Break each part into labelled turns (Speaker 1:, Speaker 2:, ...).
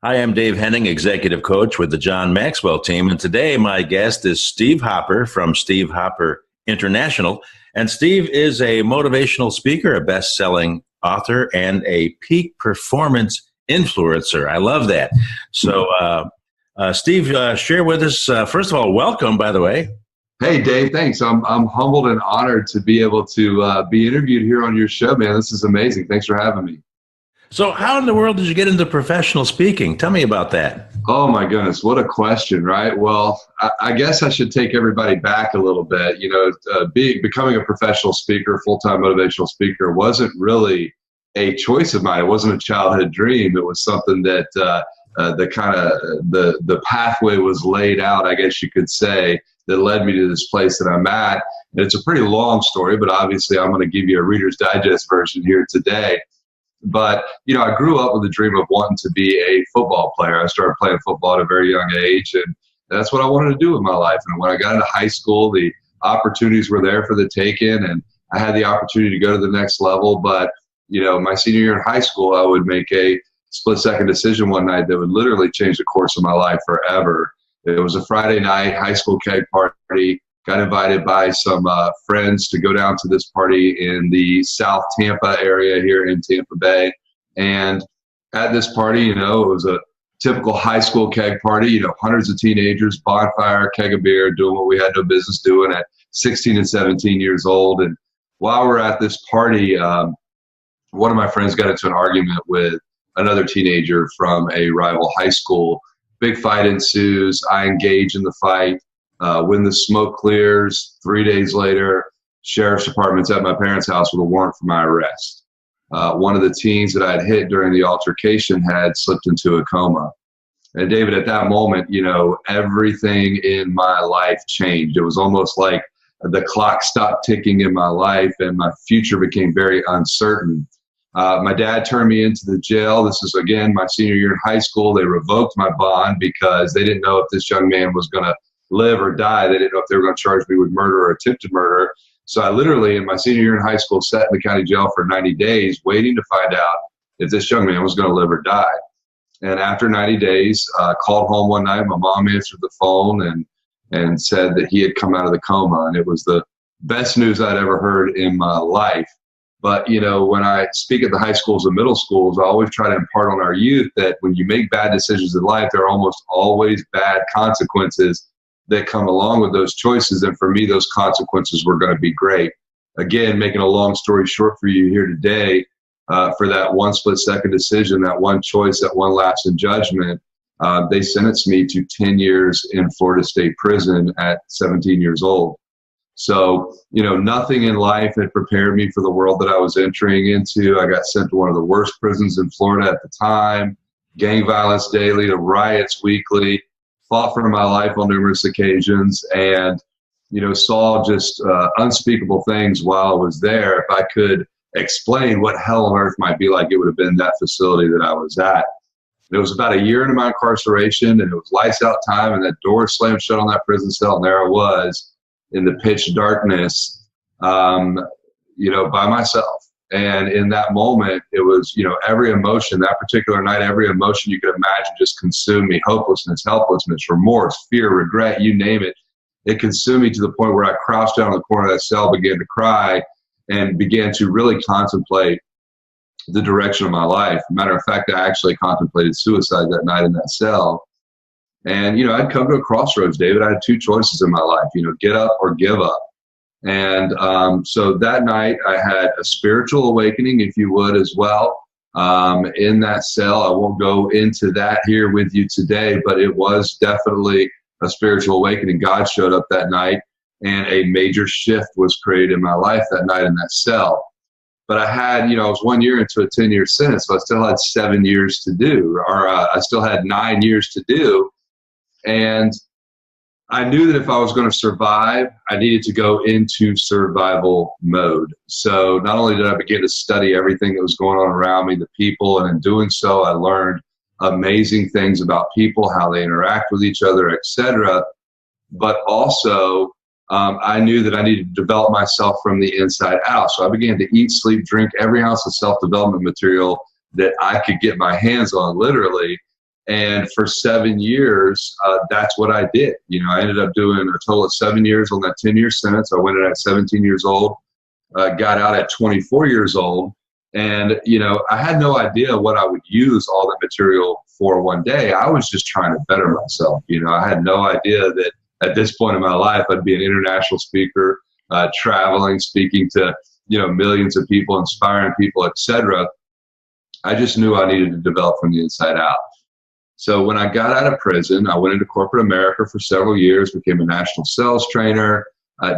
Speaker 1: Hi, I'm Dave Henning, Executive Coach with the John Maxwell team. And today my guest is Steve Hopper from Steve Hopper International. And Steve is a motivational speaker, a best-selling author, and a peak performance influencer. I love that. So, Steve, share with us, first of all, welcome, by the way.
Speaker 2: Hey, Dave, thanks. I'm humbled and honored to be able to be interviewed here on your show, man. This is amazing. Thanks for having me.
Speaker 1: So how in the world did you get into professional speaking? Tell me about that.
Speaker 2: Oh, my goodness. What a question, right? Well, I guess I should take everybody back a little bit. Becoming a professional speaker, full-time motivational speaker wasn't really a choice of mine. It wasn't a childhood dream. It was something that the pathway was laid out, I guess you could say, that led me to this place that I'm at. And it's a pretty long story, but obviously I'm going to give you a Reader's Digest version here today. But, I grew up with a dream of wanting to be a football player. I started playing football at a very young age, and that's what I wanted to do with my life. And when I got into high school, the opportunities were there for the taking, and I had the opportunity to go to the next level. But, my senior year in high school, I would make a split-second decision one night that would literally change the course of my life forever. It was a Friday night high school keg party. Got invited by some friends to go down to this party in the South Tampa area here in Tampa Bay. And at this party, it was a typical high school keg party, hundreds of teenagers, bonfire, keg of beer, doing what we had no business doing at 16 and 17 years old. And while we're at this party, one of my friends got into an argument with another teenager from a rival high school. Big fight ensues. I engage in the fight. When the smoke clears, 3 days later, sheriff's department's at my parents' house with a warrant for my arrest. One of the teens that I had hit during the altercation had slipped into a coma. And David, at that moment, everything in my life changed. It was almost like the clock stopped ticking in my life and my future became very uncertain. My dad turned me into the jail. This is, again, my senior year in high school. They revoked my bond because they didn't know if this young man was going to live or die. They didn't know if they were going to charge me with murder or attempted murder. So I literally, in my senior year in high school, sat in the county jail for 90 days waiting to find out if this young man was going to live or die. And after 90 days, called home one night. My mom answered the phone and said that he had come out of the coma. And it was the best news I'd ever heard in my life. But, when I speak at the high schools and middle schools, I always try to impart on our youth that when you make bad decisions in life, there are almost always bad consequences that come along with those choices. And for me, those consequences were going to be great. Again, making a long story short for you here today, for that one split-second decision, that one choice, that one lapse in judgment, they sentenced me to 10 years in Florida State Prison at 17 years old. So, nothing in life had prepared me for the world that I was entering into. I got sent to one of the worst prisons in Florida at the time, gang violence daily, to riots weekly. Fought for my life on numerous occasions, and saw just unspeakable things while I was there. If I could explain what hell on earth might be like, it would have been that facility that I was at. It was about a year into my incarceration, and it was lights out time, and that door slammed shut on that prison cell, and there I was in the pitch darkness, by myself. And in that moment, it was, every emotion, that particular night, every emotion you could imagine just consumed me. Hopelessness, helplessness, remorse, fear, regret, you name it. It consumed me to the point where I crouched down in the corner of that cell, began to cry, and began to really contemplate the direction of my life. Matter of fact, I actually contemplated suicide that night in that cell. And, I'd come to a crossroads, David. I had two choices in my life, get up or give up. And so that night I had a spiritual awakening, if you would, as well. In that cell, I won't go into that here with you today, but it was definitely a spiritual awakening. God showed up that night, and a major shift was created in my life that night in that cell. But I had, I was 1 year into a 10-year sentence, so I still had 7 years to do, or I still had 9 years to do. And I knew that if I was going to survive, I needed to go into survival mode. So not only did I begin to study everything that was going on around me, the people, and in doing so, I learned amazing things about people, how they interact with each other, etc. But also, I knew that I needed to develop myself from the inside out. So I began to eat, sleep, drink every ounce of self-development material that I could get my hands on, literally. And for 7 years, that's what I did. I ended up doing a total of 7 years on that 10-year sentence. I went in at 17 years old, got out at 24 years old. And, I had no idea what I would use all that material for one day. I was just trying to better myself. I had no idea that at this point in my life, I'd be an international speaker, traveling, speaking to, millions of people, inspiring people, etc. I just knew I needed to develop from the inside out. So when I got out of prison, I went into corporate America for several years, became a national sales trainer,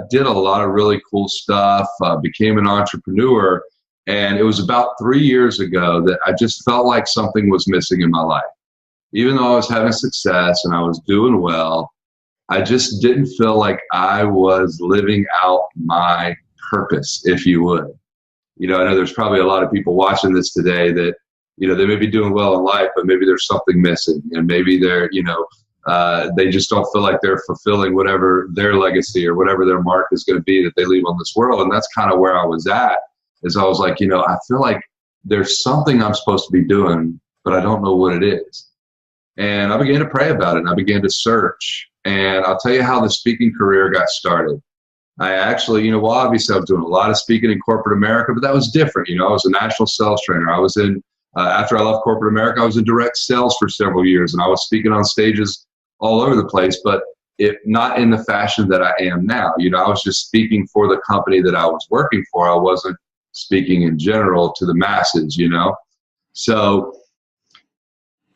Speaker 2: did a lot of really cool stuff, became an entrepreneur. And it was about 3 years ago that I just felt like something was missing in my life. Even though I was having success and I was doing well, I just didn't feel like I was living out my purpose, if you would. I know there's probably a lot of people watching this today that, they may be doing well in life, but maybe there's something missing, and maybe they're, they just don't feel like they're fulfilling whatever their legacy or whatever their mark is going to be that they leave on this world. And that's kind of where I was at, is I was like, I feel like there's something I'm supposed to be doing, but I don't know what it is. And I began to pray about it, and I began to search. And I'll tell you how the speaking career got started. I actually, well, obviously I was doing a lot of speaking in corporate America, but that was different. I was a national sales trainer. I was in, after I left corporate America, I was in direct sales for several years, and I was speaking on stages all over the place, but not in the fashion that I am now. I was just speaking for the company that I was working for. I wasn't speaking in general to the masses, So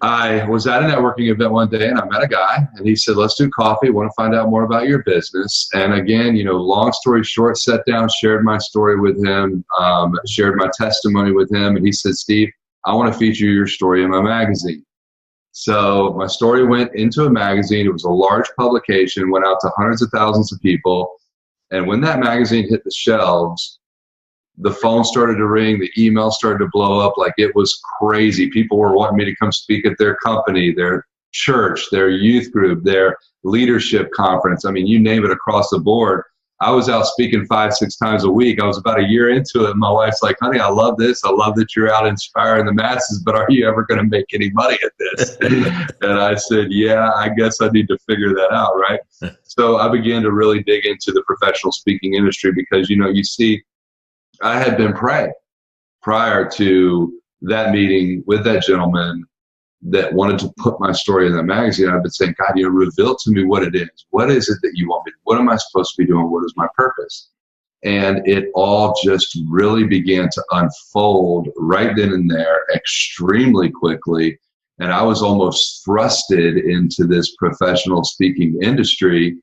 Speaker 2: I was at a networking event one day, and I met a guy, and he said, let's do coffee. I want to find out more about your business. And again, long story short, sat down, shared my story with him, shared my testimony with him. And he said, Steve, I want to feature your story in my magazine. So my story went into a magazine. It was a large publication, went out to hundreds of thousands of people. And when that magazine hit the shelves, the phone started to ring, the email started to blow up like it was crazy. People were wanting me to come speak at their company, their church, their youth group, their leadership conference. I mean, you name it, across the board. I was out speaking 5-6 times a week. I was about a year into it. And my wife's like, honey, I love this. I love that you're out inspiring the masses, but are you ever going to make any money at this? And I said, yeah, I guess I need to figure that out, right? So I began to really dig into the professional speaking industry because, you see, I had been praying prior to that meeting with that gentleman that wanted to put my story in the magazine. I've been saying, God, reveal to me what it is. What is it that you want me to do? What am I supposed to be doing? What is my purpose? And it all just really began to unfold right then and there extremely quickly. And I was almost thrusted into this professional speaking industry.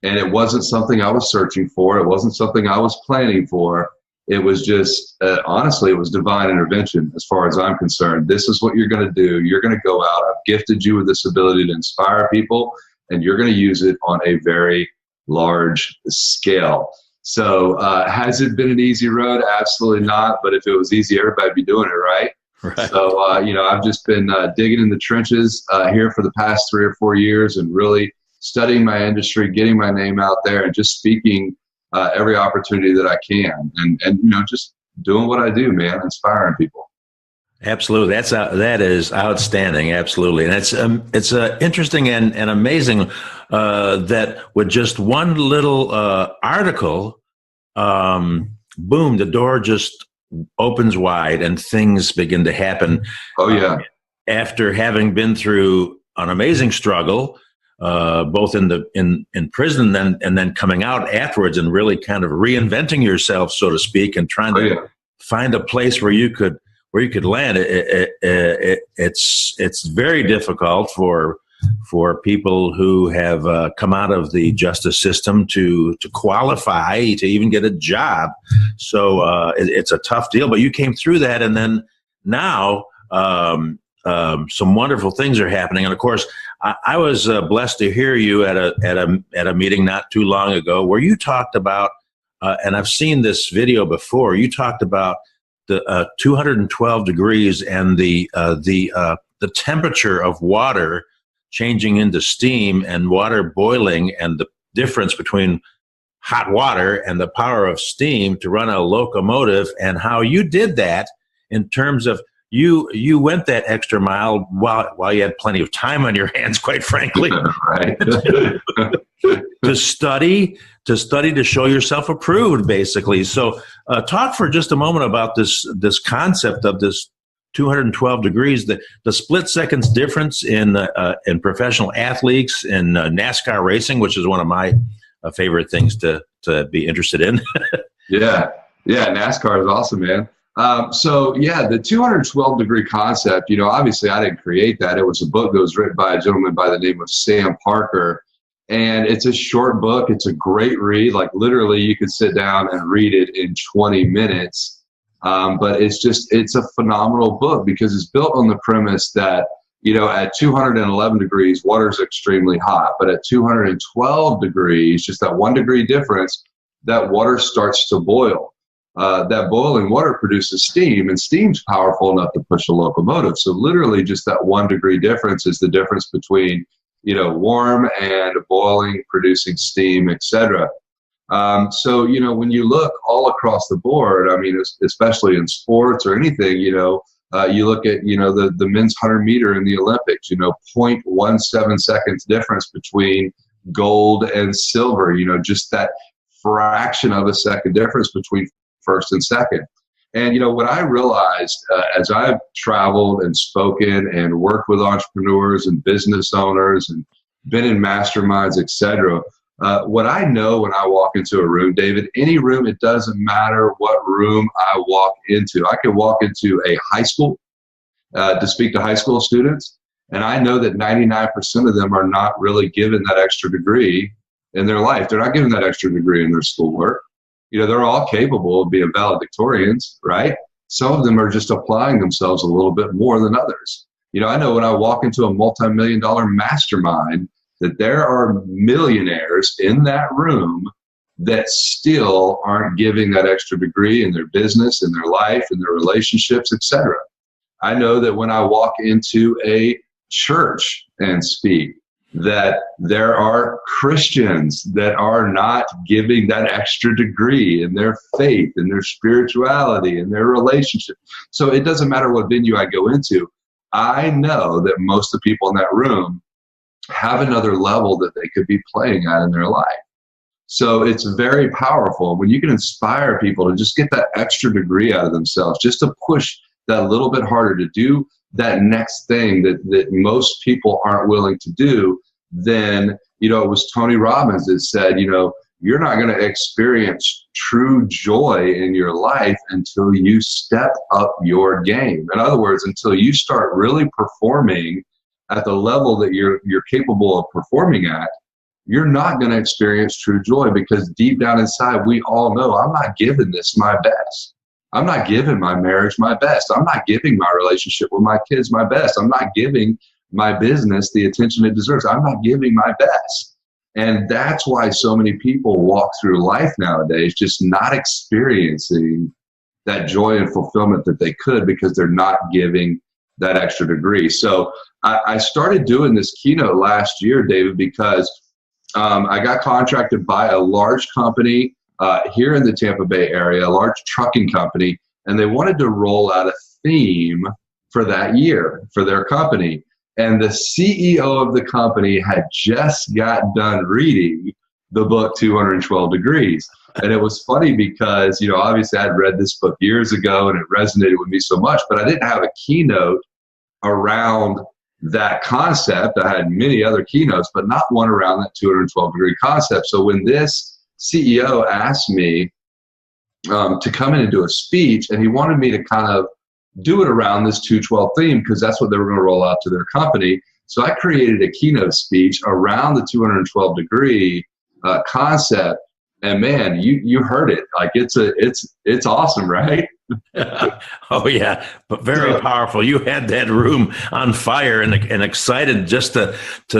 Speaker 2: And it wasn't something I was searching for. It wasn't something I was planning for. It was just, honestly, it was divine intervention as far as I'm concerned. This is what you're going to do. You're going to go out. I've gifted you with this ability to inspire people, and you're going to use it on a very large scale. So has it been an easy road? Absolutely not. But if it was easy, everybody'd be doing it, right? Right. So, I've just been digging in the trenches here for the past 3 or 4 years and really studying my industry, getting my name out there, and just speaking every opportunity that I can, and just doing what I do, man, inspiring people.
Speaker 1: Absolutely, that is outstanding. Absolutely, and it's interesting and amazing that with just one little article, boom, the door just opens wide and things begin to happen.
Speaker 2: Oh yeah,
Speaker 1: after having been through an amazing struggle. Both in prison and then coming out afterwards and really kind of reinventing yourself, so to speak, and trying to find a place where you could land. It's very difficult for people who have come out of the justice system to qualify to even get a job. So it's a tough deal. But you came through that, and then now some wonderful things are happening. And of course, I was blessed to hear you at a meeting not too long ago where you talked about, and I've seen this video before. You talked about the 212 degrees and the temperature of water changing into steam and water boiling, and the difference between hot water and the power of steam to run a locomotive, and how you did that in terms of you went that extra mile while you had plenty of time on your hands, quite frankly,
Speaker 2: right?
Speaker 1: to study to show yourself approved, basically. So, talk for just a moment about this concept of this 212 degrees, the split seconds difference in professional athletes in NASCAR racing, which is one of my favorite things to be interested in.
Speaker 2: Yeah, NASCAR is awesome, man. The 212 degree concept, obviously I didn't create that. It was a book that was written by a gentleman by the name of Sam Parker. And it's a short book. It's a great read. Like literally you could sit down and read it in 20 minutes. But it's a phenomenal book because it's built on the premise that, at 211 degrees, water is extremely hot. But at 212 degrees, just that 1 degree difference, that water starts to boil. That boiling water produces steam, and steam's powerful enough to push a locomotive. So literally just that 1 degree difference is the difference between, warm and boiling, producing steam, etc. When you look all across the board, I mean, especially in sports or anything, you look at, the men's 100 meter in the Olympics, 0.17 seconds difference between gold and silver, just that fraction of a second difference between first and second. And, what I realized as I've traveled and spoken and worked with entrepreneurs and business owners and been in masterminds, etc., what I know when I walk into a room, David, any room, it doesn't matter what room I walk into. I could walk into a high school to speak to high school students, and I know that 99% of them are not really given that extra degree in their life. They're not given that extra degree in their schoolwork. They're all capable of being valedictorians, right? Some of them are just applying themselves a little bit more than others. I know when I walk into a multi-million-dollar mastermind that there are millionaires in that room that still aren't giving that extra degree in their business, in their life, in their relationships, etc. I know that when I walk into a church and speak, that there are Christians that are not giving that extra degree in their faith, in their spirituality, in their relationship. So it doesn't matter what venue I go into. I know that most of the people in that room have another level that they could be playing at in their life. So it's very powerful when you can inspire people to just get that extra degree out of themselves, just to push that little bit harder, to do that next thing that most people aren't willing to do. Then, it was Tony Robbins that said, you're not going to experience true joy in your life until you step up your game. In other words, until you start really performing at the level that you're capable of performing at, you're not going to experience true joy, because deep down inside, we all know I'm not giving this my best. I'm not giving my marriage my best. I'm not giving my relationship with my kids my best. I'm not giving my business the attention it deserves. I'm not giving my best. And that's why so many people walk through life nowadays just not experiencing that joy and fulfillment that they could, because they're not giving that extra degree. So I started doing this keynote last year, David, because I got contracted by a large company here in the Tampa Bay area, a large trucking company, and they wanted to roll out a theme for that year for their company. And the CEO of the company had just got done reading the book 212 Degrees. And it was funny because, obviously I'd read this book years ago and it resonated with me so much, but I didn't have a keynote around that concept. I had many other keynotes, but not one around that 212 degree concept. So when this CEO asked me to come in and do a speech, and he wanted me to kind of do it around this 212 theme, because that's what they were going to roll out to their company. So I created a keynote speech around the 212 degree concept. And man, you heard it. Like it's awesome, right?
Speaker 1: Oh yeah, but very powerful. You had that room on fire and excited just to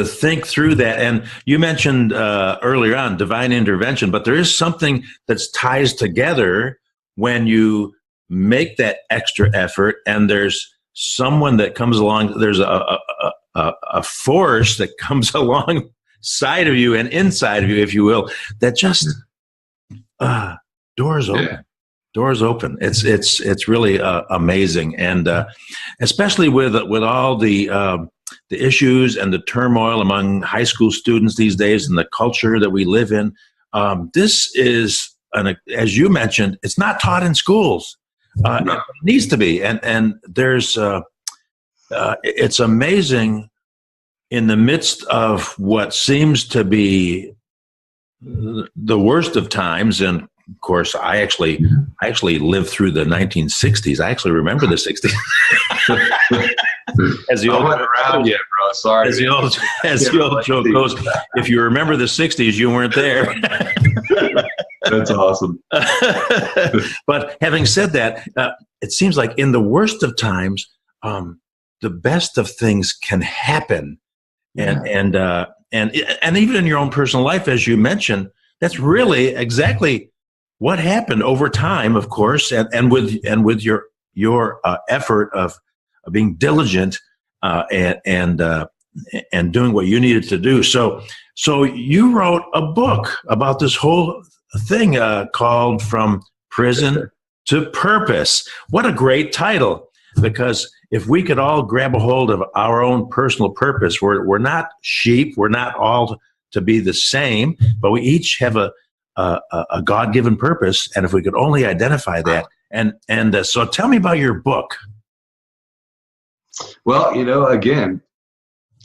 Speaker 1: think through that. And you mentioned earlier on divine intervention, but there is something that ties together when you make that extra effort, and there's someone that comes along. There's a force that comes alongside of you and inside of you, if you will, that just doors open. Doors open. It's really amazing, and especially with all the issues and the turmoil among high school students these days, and the culture that we live in. This is as you mentioned, it's not taught in schools.
Speaker 2: No.
Speaker 1: It needs to be, and there's it's amazing in the midst of what seems to be the worst of times. And of course, I actually lived through the 1960s. I actually remember the 60s. As the old
Speaker 2: around yet, bro. Sorry.
Speaker 1: As the old joke goes, if you remember the 60s, you weren't there.
Speaker 2: That's awesome.
Speaker 1: But having said that, it seems like in the worst of times, the best of things can happen, and even in your own personal life, as you mentioned, that's really exactly what happened over time, of course, and with your effort of being diligent and doing what you needed to do. So you wrote a book about this whole thing called From Prison to Purpose. What a great title, because if we could all grab a hold of our own personal purpose, we're not sheep, we're not all to be the same, but we each have a God-given purpose, and if we could only identify that. And so tell me about your book.
Speaker 2: Well, again,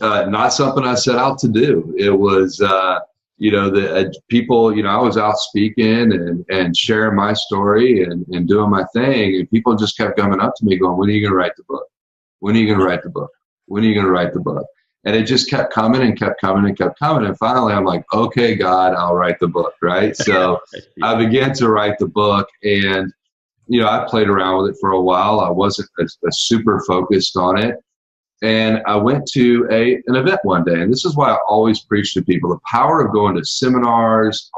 Speaker 2: not something I set out to do. It was, the people, I was out speaking and sharing my story and doing my thing. And people just kept coming up to me going, when are you going to write the book? When are you going to write the book? When are you going to write the book? And it just kept coming and kept coming and kept coming. And finally, I'm like, okay, God, I'll write the book, right? So I began to write the book, and, I played around with it for a while. I wasn't a super focused on it. And I went to an event one day, and this is why I always preach to people. The power of going to seminars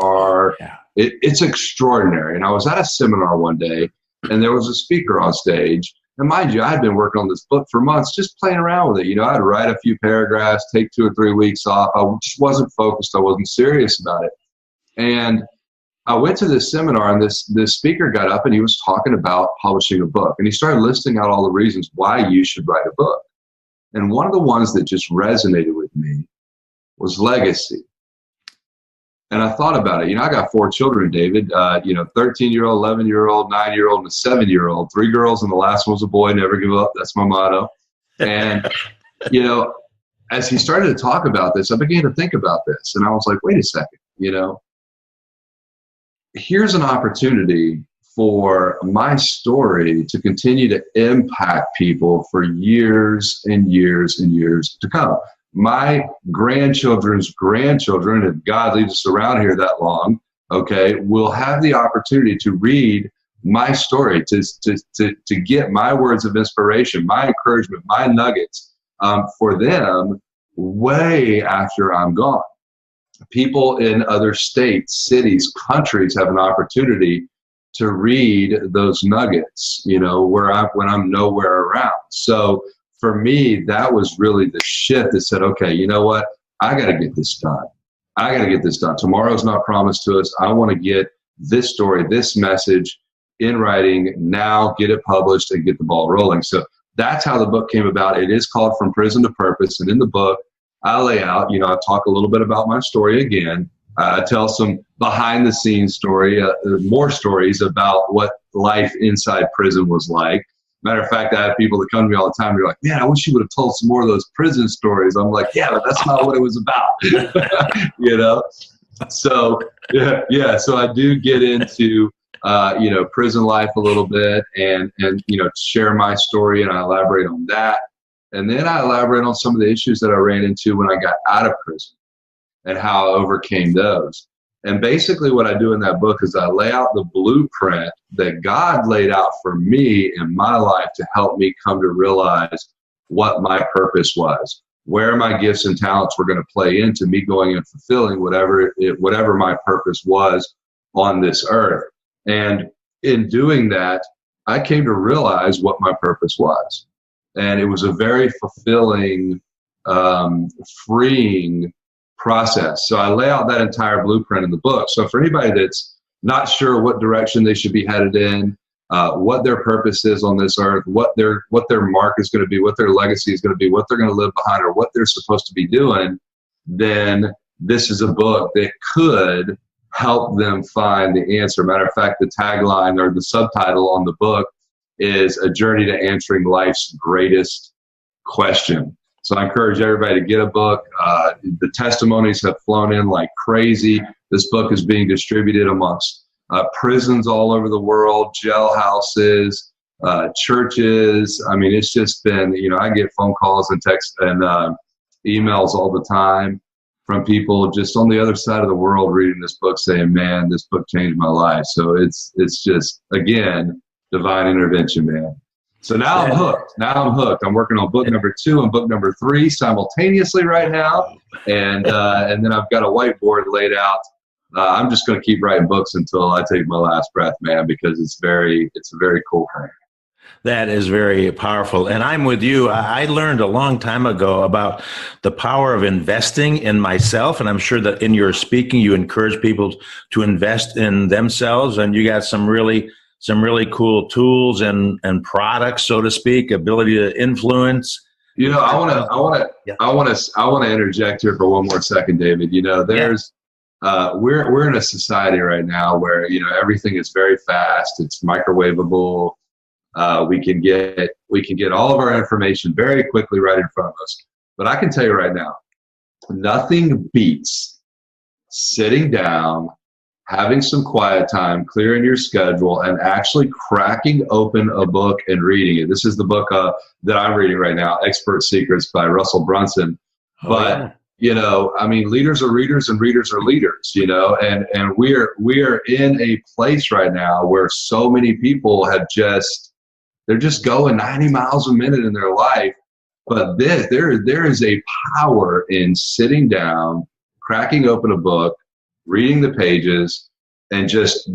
Speaker 2: it's extraordinary. And I was at a seminar one day, and there was a speaker on stage. And mind you, I had been working on this book for months, just playing around with it. I'd write a few paragraphs, take 2 or 3 weeks off. I just wasn't focused. I wasn't serious about it. And I went to this seminar, and this speaker got up, and he was talking about publishing a book. And he started listing out all the reasons why you should write a book. And one of the ones that just resonated with me was legacy. And I thought about it. I got 4 children, David, 13-year-old, 11-year-old, 9-year-old, and a 7-year-old, 3 girls, and the last one's a boy. Never give up. That's my motto. And, as he started to talk about this, I began to think about this. And I was like, wait a second, here's an opportunity for my story to continue to impact people for years and years and years to come. My grandchildren's grandchildren, if God leaves us around here that long, will have the opportunity to read my story, to get my words of inspiration, my encouragement, my nuggets for them way after I'm gone. People in other states, cities, countries have an opportunity to read those nuggets, when I'm nowhere around. So for me, that was really the shift that said, okay, you know what? I got to get this done. I got to get this done. Tomorrow's not promised to us. I want to get this story, this message in writing now, get it published, and get the ball rolling. So that's how the book came about. It is called From Prison to Purpose. And in the book, I lay out, I talk a little bit about my story again. I tell some behind the scenes more stories about what life inside prison was like. Matter of fact, I have people that come to me all the time. They're like, man, I wish you would have told some more of those prison stories. I'm like, yeah, but that's not what it was about. So yeah. So I do get into, prison life a little bit and share my story, and I elaborate on that. And then I elaborate on some of the issues that I ran into when I got out of prison and how I overcame those. And basically what I do in that book is I lay out the blueprint that God laid out for me in my life to help me come to realize what my purpose was, where my gifts and talents were going to play into me going and fulfilling whatever my purpose was on this earth. And in doing that, I came to realize what my purpose was. And it was a very fulfilling, freeing process. So I lay out that entire blueprint in the book. So for anybody that's not sure what direction they should be headed in, what their purpose is on this earth, what their mark is going to be, what their legacy is going to be, what they're going to live behind, or what they're supposed to be doing, then this is a book that could help them find the answer. Matter of fact, the tagline or the subtitle on the book is A Journey to Answering Life's Greatest Question. So I encourage everybody to get a book. The testimonies have flown in like crazy. This book is being distributed amongst prisons all over the world, jailhouses, churches. I mean, it's just been, I get phone calls and texts and emails all the time from people just on the other side of the world reading this book saying, man, this book changed my life. So it's just, again, divine intervention, man. So now I'm hooked. I'm working on book number 2 and book number 3 simultaneously right now. And then I've got a whiteboard laid out. I'm just going to keep writing books until I take my last breath, man, because it's a very cool thing.
Speaker 1: That is very powerful. And I'm with you. I learned a long time ago about the power of investing in myself. And I'm sure that in your speaking, you encourage people to invest in themselves. And you got some really cool tools and products, so to speak, ability to influence.
Speaker 2: I want to interject here for one more second, David. We're in a society right now where, everything is very fast. It's microwavable. We can get all of our information very quickly right in front of us. But I can tell you right now, nothing beats sitting down, having some quiet time, clearing your schedule, and actually cracking open a book and reading it. This is the book that I'm reading right now, Expert Secrets by Russell Brunson. Leaders are readers and readers are leaders, and we are in a place right now where so many people they're just going 90 miles a minute in their life. But there is a power in sitting down, cracking open a book, reading the pages, and just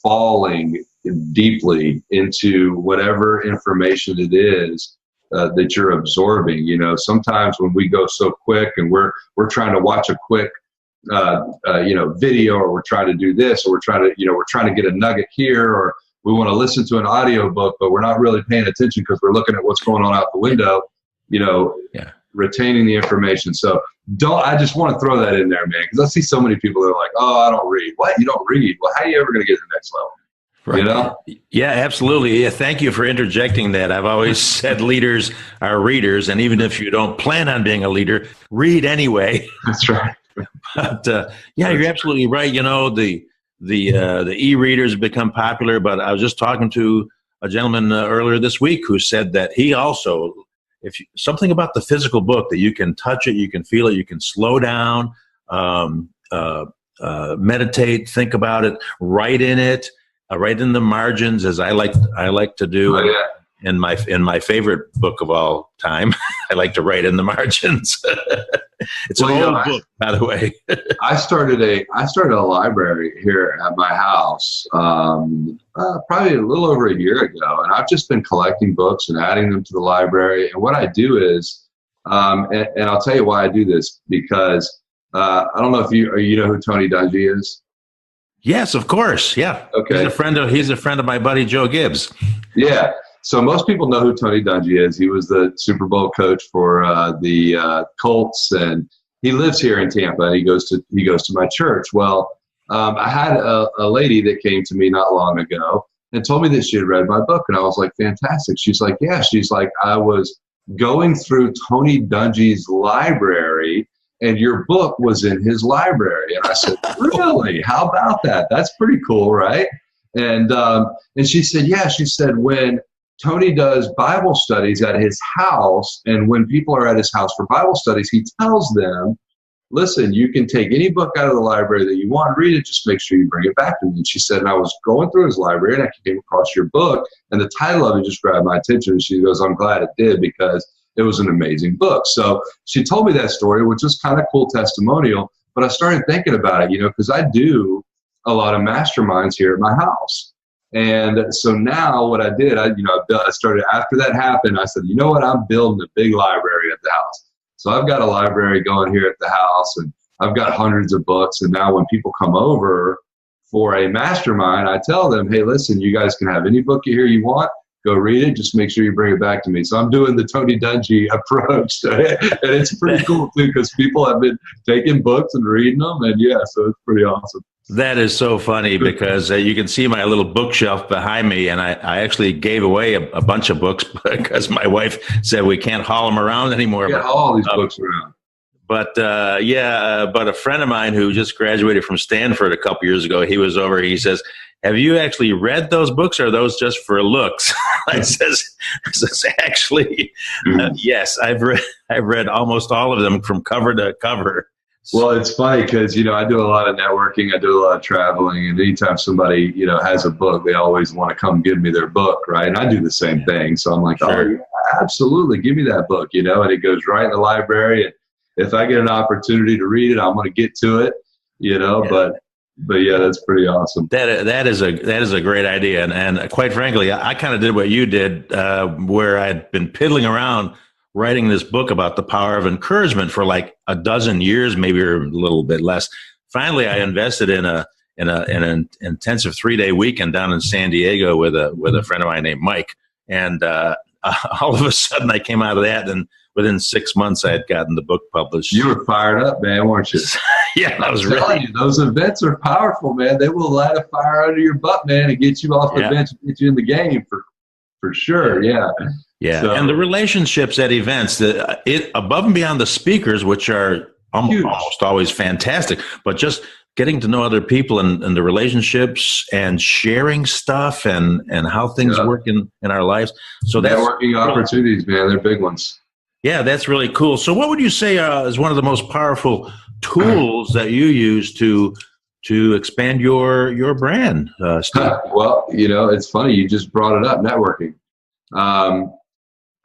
Speaker 2: falling deeply into whatever information it is that you're absorbing. Sometimes when we go so quick and we're trying to watch a quick video, or we're trying to do this, or we're trying to get a nugget here, or we want to listen to an audio book, but we're not really paying attention because we're looking at what's going on out the window, retaining the information. So I just want to throw that in there, man, because I see so many people that are like, oh, I don't read. What? You don't read? Well, how are you ever going to get to the next level? Right.
Speaker 1: Yeah, absolutely. Yeah, thank you for interjecting that. I've always said leaders are readers, and even if you don't plan on being a leader, read anyway.
Speaker 2: That's right.
Speaker 1: But you're absolutely right. The e-readers have become popular, but I was just talking to a gentleman earlier this week who said that he also, something about the physical book, that you can touch it, you can feel it, you can slow down, meditate, think about it, write in it, write in the margins, as I like to do.
Speaker 2: Oh, yeah.
Speaker 1: In my favorite book of all time, I like to write in the margins. It's an old book, by the way.
Speaker 2: I started a library here at my house probably a little over a year ago, and I've just been collecting books and adding them to the library. And what I do is, and I'll tell you why I do this, because I don't know if you know who Tony Dungy is.
Speaker 1: Yes, of course. Yeah.
Speaker 2: Okay.
Speaker 1: He's a friend of my buddy Joe Gibbs.
Speaker 2: Yeah. So most people know who Tony Dungy is. He was the Super Bowl coach for the Colts, and he lives here in Tampa. And he goes to my church. Well, I had a lady that came to me not long ago and told me that she had read my book, and I was like, fantastic. She's like, yeah. She's like, I was going through Tony Dungy's library, and your book was in his library. And I said, really? How about that? That's pretty cool, right? And she said, yeah. She said, when Tony does Bible studies at his house, and when people are at his house for Bible studies, he tells them, listen, you can take any book out of the library that you want, read it, just make sure you bring it back to me. And she said, and I was going through his library, and I came across your book, and the title of it just grabbed my attention. And she goes, I'm glad it did, because it was an amazing book. So she told me that story, which was kind of cool testimonial, but I started thinking about it, because I do a lot of masterminds here at my house. And so now what I did, I started, after that happened, I said, you know what, I'm building a big library at the house. So I've got a library going here at the house, and I've got hundreds of books. And now when people come over for a mastermind, I tell them, hey, listen, you guys can have any book you want. Go read it. Just make sure you bring it back to me. So I'm doing the Tony Dungy approach. And it's pretty cool, too, because people have been taking books and reading them. And yeah, so it's pretty awesome.
Speaker 1: That is so funny because you can see my little bookshelf behind me. And I actually gave away a bunch of books because my wife said we can't haul them around anymore.
Speaker 2: Yeah, all these books around.
Speaker 1: But but a friend of mine who just graduated from Stanford a couple years ago, he was over. He says, "Have you actually read those books, or are those just for looks?" I says actually, yes, I've read almost all of them from cover to cover.
Speaker 2: Well, it's funny because, I do a lot of networking. I do a lot of traveling. And anytime somebody, has a book, they always want to come give me their book, right? And I do the same thing. So I'm like, sure. Oh, yeah, absolutely. Give me that book, and it goes right in the library. And if I get an opportunity to read it, I'm going to get to it, But yeah, that's pretty awesome.
Speaker 1: That is a great idea. And quite frankly, I kind of did what you did, where I'd been piddling around writing this book about the power of encouragement for like a dozen years, maybe or a little bit less. Finally, I invested in an intensive 3-day weekend down in San Diego with a friend of mine named Mike. And all of a sudden I came out of that, and within 6 months I had gotten the book published.
Speaker 2: You were fired up, man, weren't you?
Speaker 1: Yeah, I was
Speaker 2: telling you, those events are powerful, man. They will light a fire under your butt, man, and get you off the bench and get you in the game for sure. Yeah.
Speaker 1: Yeah. So, and the relationships at events, above and beyond the speakers, which are almost always fantastic, but just getting to know other people and the relationships and sharing stuff and how things work in our lives. So that's
Speaker 2: networking opportunities, man. They're big ones.
Speaker 1: Yeah, that's really cool. So what would you say is one of the most powerful tools that you use to expand your brand, Steve?
Speaker 2: Well, it's funny. You just brought it up, networking.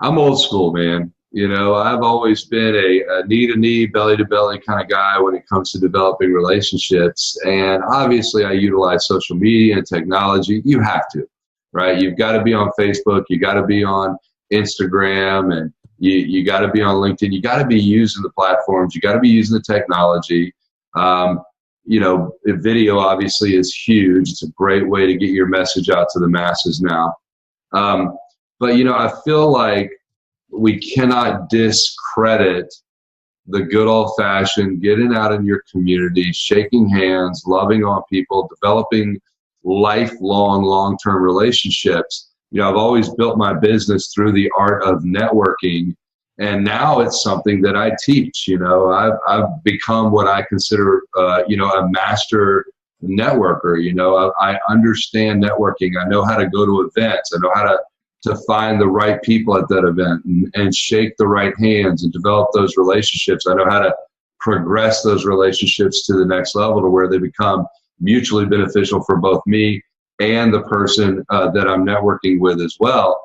Speaker 2: I'm old school, man. I've always been a knee-to-knee, belly-to-belly kind of guy when it comes to developing relationships. And obviously, I utilize social media and technology. You have to, right? You've got to be on Facebook. You got to be on Instagram, and you got to be on LinkedIn. You got to be using the platforms. You got to be using the technology. Video obviously is huge. It's a great way to get your message out to the masses now. But I feel like we cannot discredit the good old-fashioned getting out in your community, shaking hands, loving on people, developing lifelong, long-term relationships. I've always built my business through the art of networking, and now it's something that I teach. I've become what I consider, a master networker. I understand networking. I know how to go to events. I know how to find the right people at that event and shake the right hands and develop those relationships. I know how to progress those relationships to the next level to where they become mutually beneficial for both me and the person that I'm networking with as well.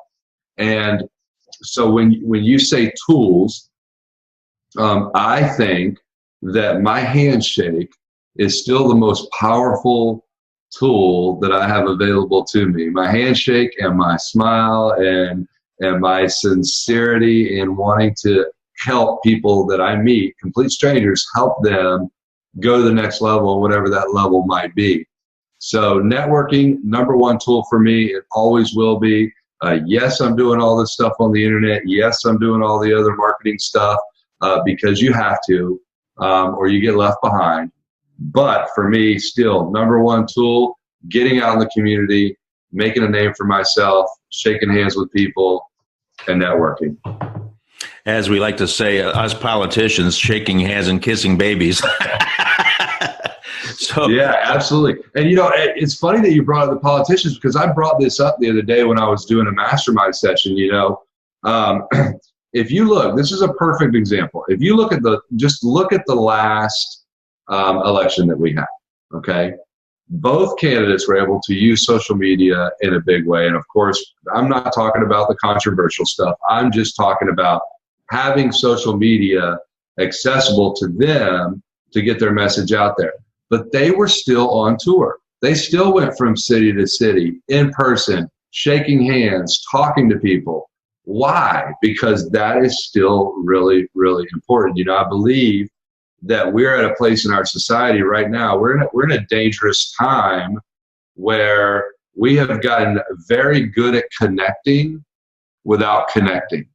Speaker 2: And so when you say tools, I think that my handshake is still the most powerful tool that I have available to me. My handshake and my smile and my sincerity in wanting to help people that I meet, complete strangers, help them go to the next level, whatever that level might be. So networking, number one tool for me, it always will be. Yes, I'm doing all this stuff on the internet. Yes, I'm doing all the other marketing stuff because you have to, or you get left behind. But for me, still, number one tool, getting out in the community, making a name for myself, shaking hands with people, and networking.
Speaker 1: As we like to say, us politicians, shaking hands and kissing babies. So
Speaker 2: yeah, absolutely. And, it's funny that you brought up the politicians because I brought this up the other day when I was doing a mastermind session. If you look, this is a perfect example. If you look at the last election that we had, okay? Both candidates were able to use social media in a big way. And of course, I'm not talking about the controversial stuff. I'm just talking about having social media accessible to them to get their message out there. But they were still on tour. They still went from city to city, in person, shaking hands, talking to people. Why? Because that is still really, really important. I believe that we're at a place in our society right now. We're in a dangerous time where we have gotten very good at connecting without connecting.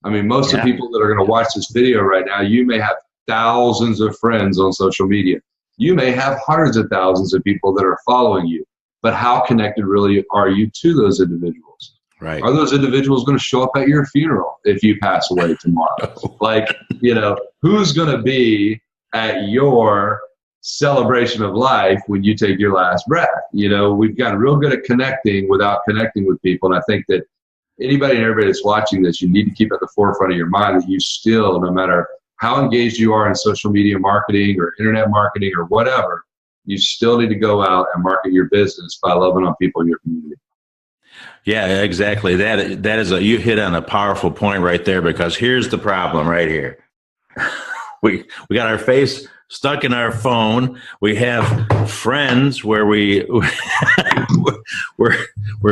Speaker 2: I mean, most of the people that are going to watch this video right now, you may have thousands of friends on social media. You may have hundreds of thousands of people that are following you, but how connected really are you to those individuals?
Speaker 1: Right.
Speaker 2: Are those individuals going to show up at your funeral if you pass away tomorrow? Like, who's going to be at your celebration of life when you take your last breath? We've gotten real good at connecting without connecting with people. And I think that anybody and everybody that's watching this, you need to keep at the forefront of your mind that you still, no matter how engaged you are in social media marketing or internet marketing or whatever, you still need to go out and market your business by loving on people in your community.
Speaker 1: Yeah, exactly. That is you hit on a powerful point right there, because here's the problem right here. We got our face stuck in our phone. We have friends where we're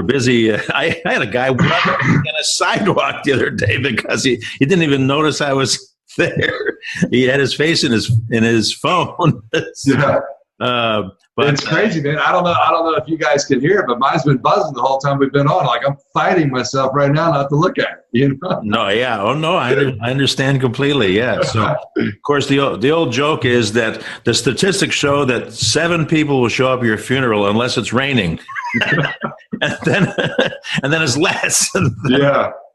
Speaker 1: busy. I had a guy walking on a sidewalk the other day because he didn't even notice I was there. He had his face in his phone.
Speaker 2: Yeah.
Speaker 1: But
Speaker 2: it's crazy, man. I don't know if you guys can hear it, but mine's been buzzing the whole time we've been on. Like, I'm fighting myself right now not to look at it.
Speaker 1: No, yeah. Oh no, I understand completely. Yeah. So of course the old joke is that the statistics show that 7 people will show up at your funeral unless it's raining. and then it's less.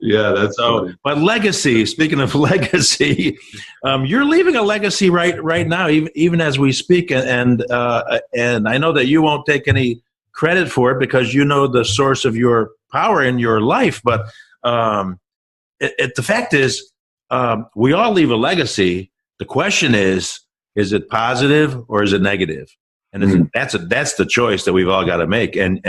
Speaker 2: Yeah, that's
Speaker 1: so
Speaker 2: funny.
Speaker 1: But legacy, speaking of legacy, you're leaving a legacy right now, even as we speak, and I know that you won't take any credit for it because you know the source of your power in your life. But the fact is, we all leave a legacy. The question is it positive or is it negative? And that's the choice that we've all got to make. And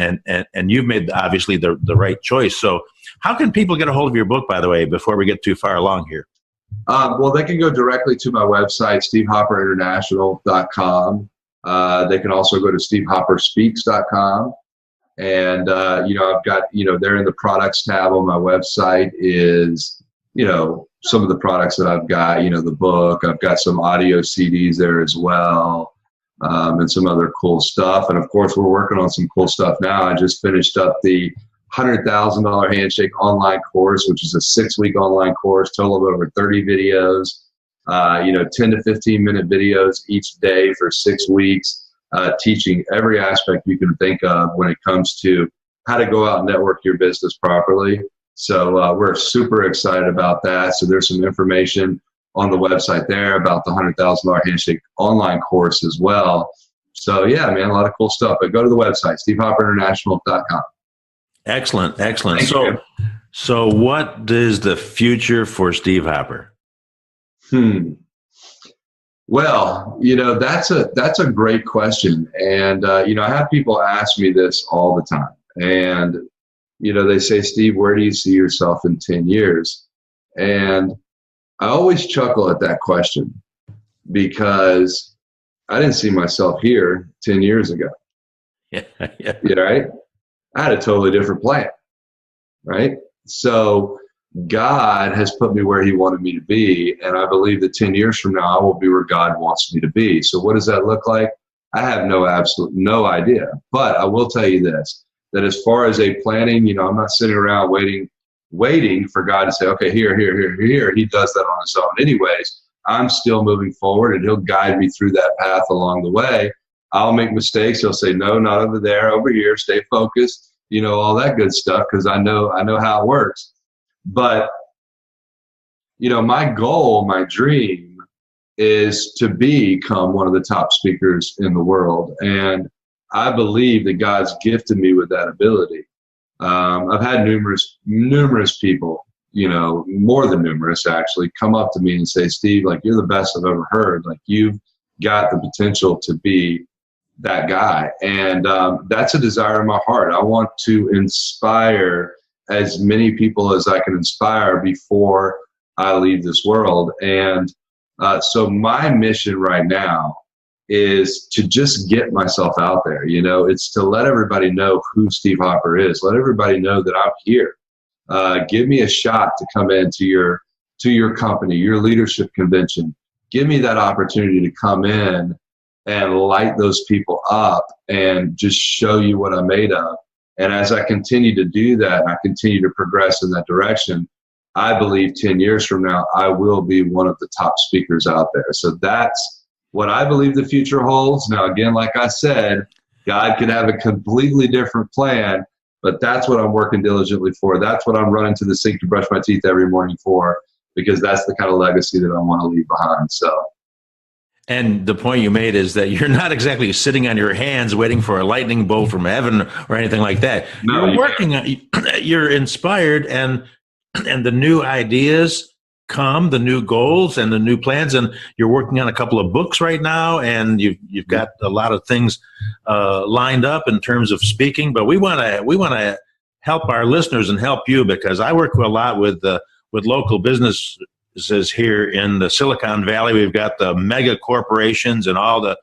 Speaker 1: you've made obviously the right choice. So how can people get a hold of your book, by the way, before we get too far along here?
Speaker 2: Well, they can go directly to my website, stevehopperinternational.com. They can also go to stevehopperspeaks.com. And, I've got, there in the products tab on my website is, some of the products that I've got, the book. I've got some audio CDs there as well. And some other cool stuff. And of course, we're working on some cool stuff now. I just finished up the $100,000 handshake online course, which is a 6-week online course, total of over 30 videos, 10 to 15 minute videos each day for 6 weeks, teaching every aspect you can think of when it comes to how to go out and network your business properly. So we're super excited about that. So there's some information on the website there about the $100,000 handshake online course as well. So yeah, man, a lot of cool stuff. But go to the website, stevehopperinternational.com.
Speaker 1: Excellent.
Speaker 2: Thank you.
Speaker 1: So what is the future for Steve Hopper?
Speaker 2: Well, that's a great question. And, I have people ask me this all the time. And, they say, Steve, where do you see yourself in 10 years? And I always chuckle at that question because I didn't see myself here 10 years ago.
Speaker 1: Yeah.
Speaker 2: Right? I had a totally different plan, right? So God has put me where he wanted me to be, and I believe that 10 years from now, I will be where God wants me to be. So what does that look like? I have no idea. But I will tell you this, that as far as a planning, I'm not sitting around waiting for God to say, okay, here. He does that on his own. Anyways, I'm still moving forward, and he'll guide me through that path along the way. I'll make mistakes. He'll say, no, not over there, over here, stay focused, all that good stuff, because I know how it works. But, my goal, my dream is to become one of the top speakers in the world. And I believe that God's gifted me with that ability. I've had numerous people, more than numerous actually, come up to me and say, Steve, like, you're the best I've ever heard. Like, you've got the potential to be that guy. And that's a desire in my heart. I want to inspire as many people as I can inspire before I leave this world. And so my mission right now is to just get myself out there. It's to let everybody know who Steve Hopper is. Let everybody know that I'm here. Give me a shot to come into your company, your leadership convention. give me that opportunity to come in and light those people up and just show you what I'm made of. And as I continue to do that, I continue to progress in that direction. I believe 10 years from now, I will be one of the top speakers out there. So that's what I believe the future holds. Now, again, like I said, God could have a completely different plan, but that's what I'm working diligently for. That's what I'm running to the sink to brush my teeth every morning for, because that's the kind of legacy that I want to leave behind. So.
Speaker 1: And the point you made is that you're not exactly sitting on your hands waiting for a lightning bolt from heaven or anything like that.
Speaker 2: No,
Speaker 1: you're working, you're inspired, and the new ideas come, the new goals and the new plans. And you're working on a couple of books right now, and you've got a lot of things lined up in terms of speaking. But we want to help our listeners and help you, because I work a lot with local businesses here in the Silicon Valley. We've got the mega corporations and all the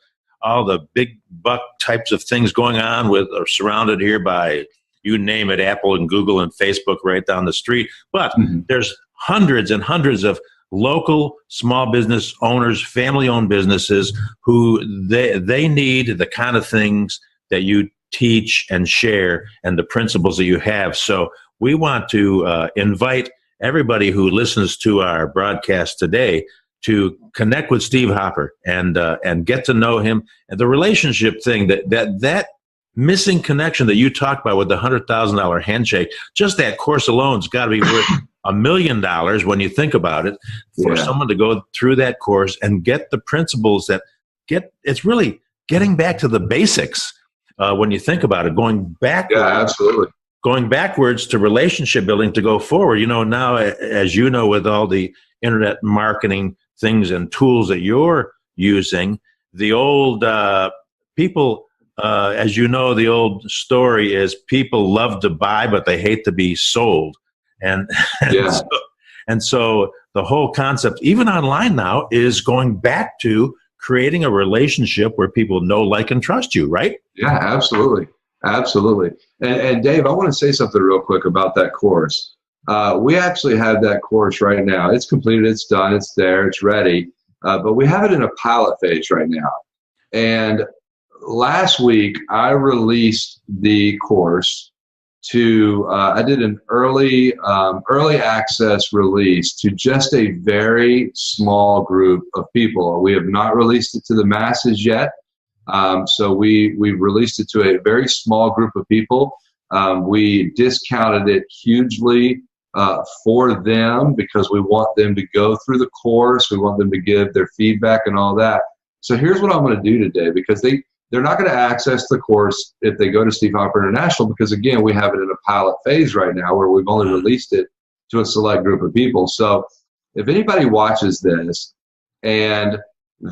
Speaker 1: big buck types of things going on are surrounded here by, you name it, Apple and Google and Facebook right down the street. But there's hundreds and hundreds of local small business owners, family-owned businesses who they need the kind of things that you teach and share and the principles that you have. So we want to invite everybody who listens to our broadcast today to connect with Steve Hopper and get to know him, and the relationship thing, that missing connection that you talked about with the $100,000 handshake. Just that course alone's got to be worth $1 million when you think about it, for someone to go through that course and get the principles it's really getting back to the basics. When you think about it, going back.
Speaker 2: Yeah, absolutely.
Speaker 1: Going backwards to relationship building to go forward. Now, as you know, with all the internet marketing things and tools that you're using, the old people, as you know, the old story is people love to buy, but they hate to be sold. And so the whole concept, even online now, is going back to creating a relationship where people know, like, and trust you, right?
Speaker 2: Yeah, absolutely. Absolutely. And Dave, I want to say something real quick about that course. We actually have that course right now. It's completed, it's done, it's there, it's ready. But we have it in a pilot phase right now. And last week, I released the course to, I did an early access release to just a very small group of people. We have not released it to the masses yet. So we released it to a very small group of people. We discounted it hugely for them, because we want them to go through the course. We want them to give their feedback and all that. So here's what I'm going to do today, because they're not going to access the course if they go to Steve Hopper International, because, again, we have it in a pilot phase right now where we've only released it to a select group of people. So if anybody watches this and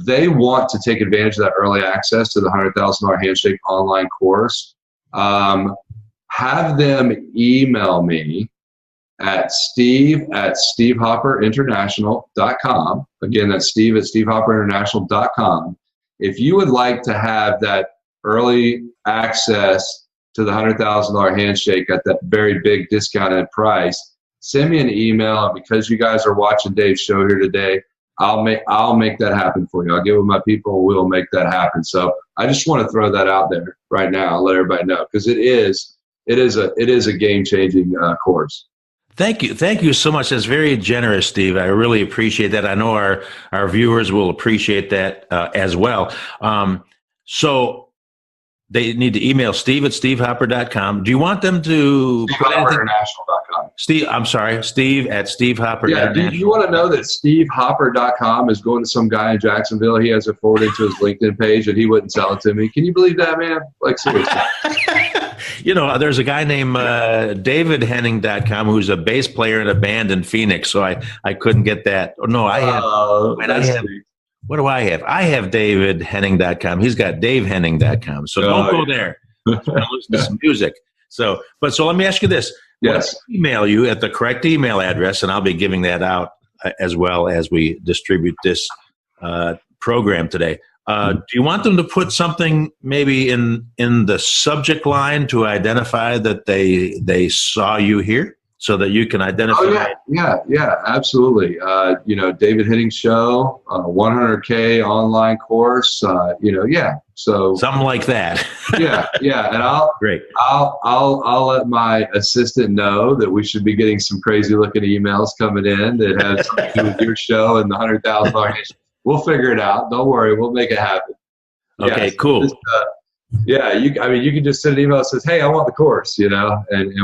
Speaker 2: they want to take advantage of that early access to the $100,000 handshake online course, have them email me at steve@stevehopperinternational.com. Again, that's steve@stevehopperinternational.com. If you would like to have that early access to the $100,000 handshake at that very big discounted price, send me an email. And because you guys are watching Dave's show here today, I'll make that happen for you. I'll get with my people and we'll make that happen. So I just want to throw that out there right now and let everybody know, because it is a game-changing course.
Speaker 1: Thank you so much. That's very generous, Steve. I really appreciate that. I know our viewers will appreciate that as well. So they need to email steve@stevehopper.com. Do you want them to
Speaker 2: SteveHopperInternational.com.
Speaker 1: Steve@stevehopper.
Speaker 2: Yeah, do you want to know that SteveHopper.com is going to some guy in Jacksonville? He has it forwarded to his LinkedIn page and he wouldn't sell it to me. Can you believe that, man? Like, seriously.
Speaker 1: There's a guy named David Henning.com who's a bass player in a band in Phoenix. So I couldn't get that. Oh, no, I have. What do I have? I have DavidHenning.com. He's got DaveHenning.com. So don't go there. Listen to some music. So let me ask you this.
Speaker 2: Yes.
Speaker 1: Let's email you at the correct email address, and I'll be giving that out as well as we distribute this program today. Do you want them to put something maybe in the subject line to identify that they saw you here? so that you can identify?
Speaker 2: Oh, yeah, absolutely. David Henning show, 100K online course, so
Speaker 1: Something like that.
Speaker 2: yeah, and
Speaker 1: Great.
Speaker 2: I'll let my assistant know that we should be getting some crazy looking emails coming in that have something to do with your show and the $100,000. We'll figure it out. Don't worry, we'll make it happen.
Speaker 1: Okay, cool.
Speaker 2: You can just send an email that says, "Hey, I want the course," and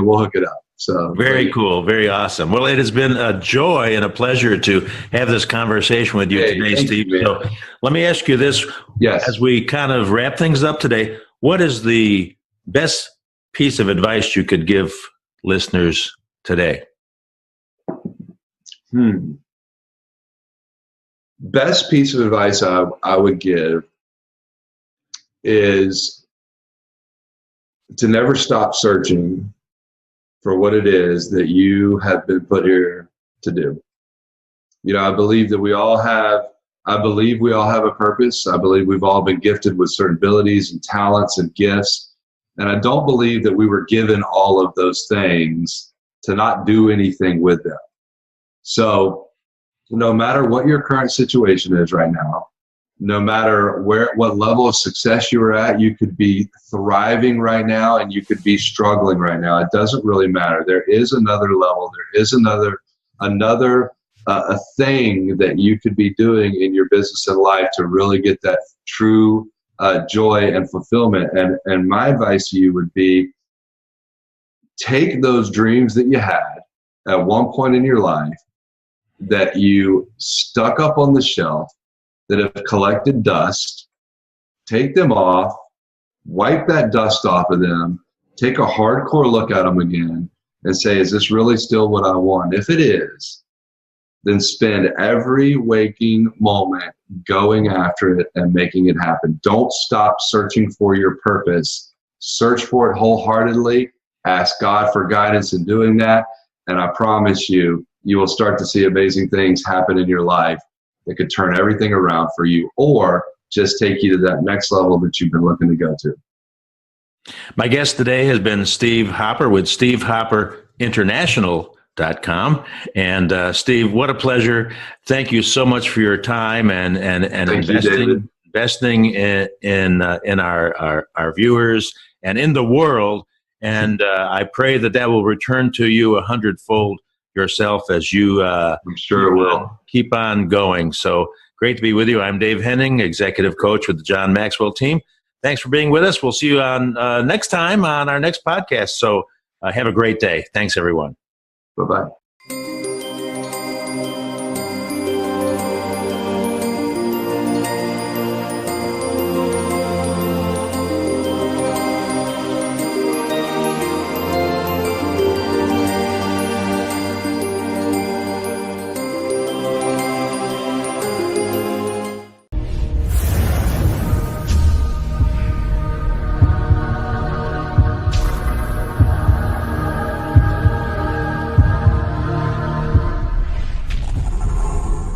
Speaker 2: we'll hook it up. So
Speaker 1: very cool, very awesome. Well, it has been a joy and a pleasure to have this conversation with you today, Steve. So let me ask you this: as we kind of wrap things up today, what is the best piece of advice you could give listeners today?
Speaker 2: Best piece of advice I would give is to never stop searching for what it is that you have been put here to do. I believe we all have a purpose. I believe we've all been gifted with certain abilities and talents and gifts. And I don't believe that we were given all of those things to not do anything with them. So no matter what your current situation is right now, no matter what level of success you are at, you could be thriving right now and you could be struggling right now. It doesn't really matter. There is another level. There is another a thing that you could be doing in your business and life to really get that true joy and fulfillment. And my advice to you would be, take those dreams that you had at one point in your life that you stuck up on the shelf, that have collected dust, take them off, wipe that dust off of them, take a hardcore look at them again, and say, is this really still what I want? If it is, then spend every waking moment going after it and making it happen. Don't stop searching for your purpose. Search for it wholeheartedly. Ask God for guidance in doing that. And I promise you, you will start to see amazing things happen in your life that could turn everything around for you, or just take you to that next level that you've been looking to go to.
Speaker 1: My guest today has been Steve Hopper with SteveHopperInternational.com. And Steve, what a pleasure. Thank you so much for your time and investing in our viewers and in the world. And I pray that will return to you 100-fold yourself as you
Speaker 2: I'm sure it will.
Speaker 1: Keep on going. So great to be with you. I'm Dave Henning, executive coach with the John Maxwell team. Thanks for being with us. We'll see you on next time on our next podcast. So have a great day. Thanks, everyone.
Speaker 2: Bye-bye.